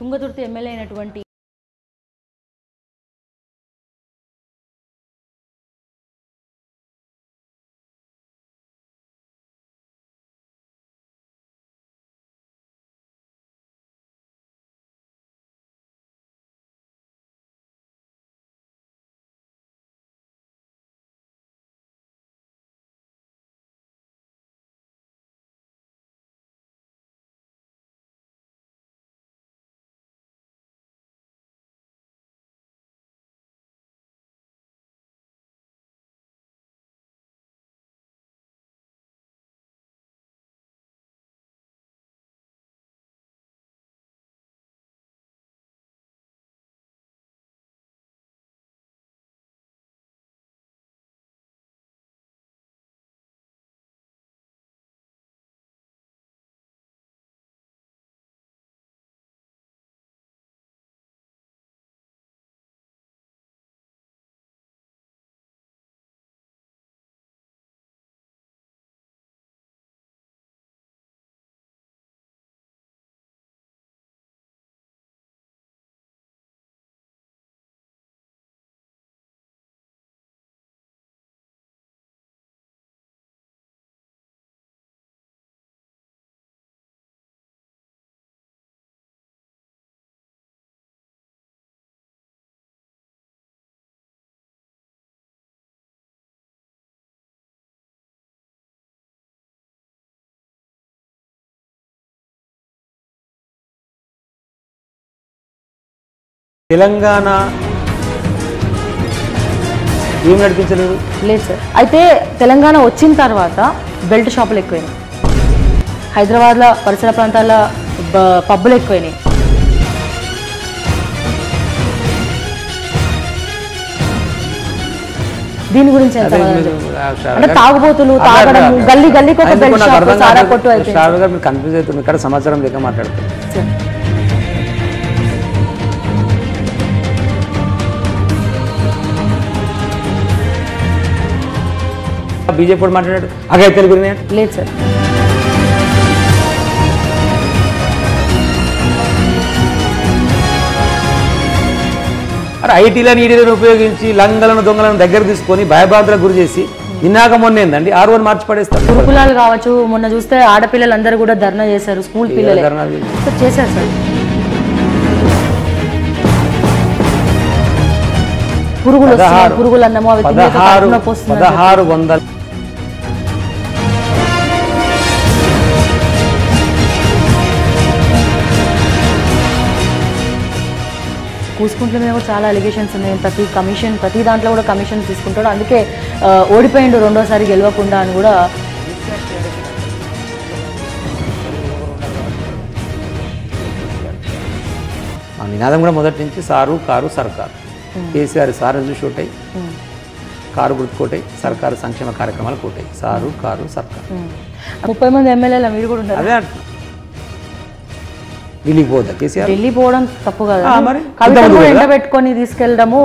Thungathurthi MLA అయినటువంటి తెలంగాణ ఏం నడిపించలేదు లేదు సార్. అయితే తెలంగాణ వచ్చిన తర్వాత బెల్ట్ షాపులు ఎక్కువైనాయి, హైదరాబాద్లో పరిసర ప్రాంతాల పబ్బులు ఎక్కువైనాయి. దీని గురించి అంటే తాగుబోతులు తాగడం, గల్లీ గల్లీకి ఒక బెల్ట్ షాప్, సారా కొట్టు అయిపోయింది. కన్ఫ్యూజ్ అవుతుంది, ఇక్కడ సమాచారం లేక మాట్లాడుతుంది. బీజేపీ కూడా మాట్లాడాడు అగే తెలుగు లేదు సార్. అరే ఐటీలను ఈడీలను ఉపయోగించి లంగలను దొంగలను దగ్గర తీసుకొని భయబాధలకు గురి చేసి నిన్నాక మొన్న ఏందండి R1 మార్చి పడేస్తారు. గురుకులాలు కావచ్చు, మొన్న చూస్తే ఆడపిల్లలందరూ కూడా ధర్నా చేశారు, స్కూల్ పిల్లలు చేశారు సార్. పురుగులు పురుగులు అన్నమో అవి 1600 కూసుకుంట్ల మీద కూడా చాలా అలిగేషన్స్ ఉన్నాయి. ప్రతి దాంట్లో కూడా కమిషన్ తీసుకుంటాడు, అందుకే ఓడిపోయిండు రెండోసారి గెలవకుండా అని కూడా. ఆ నినాదం కూడా మొదటి నుంచి సారు కారు సర్కారు. కేసీఆర్ సారు చూసి ఓటాయి, కారు గుర్తుకోటాయి, సర్కారు సంక్షేమ కార్యక్రమాలు కోటాయి. సారు కారు సర్కారు. 30 మంది ఎమ్మెల్యేల మీరు కూడా ఉంటారు. అదే ఢిల్లీకి పోదా కేసీఆర్? ఢిల్లీ పోవడం తప్పు కదా, కవితను ఎండబెట్టుకొని తీసుకెళ్ళడము.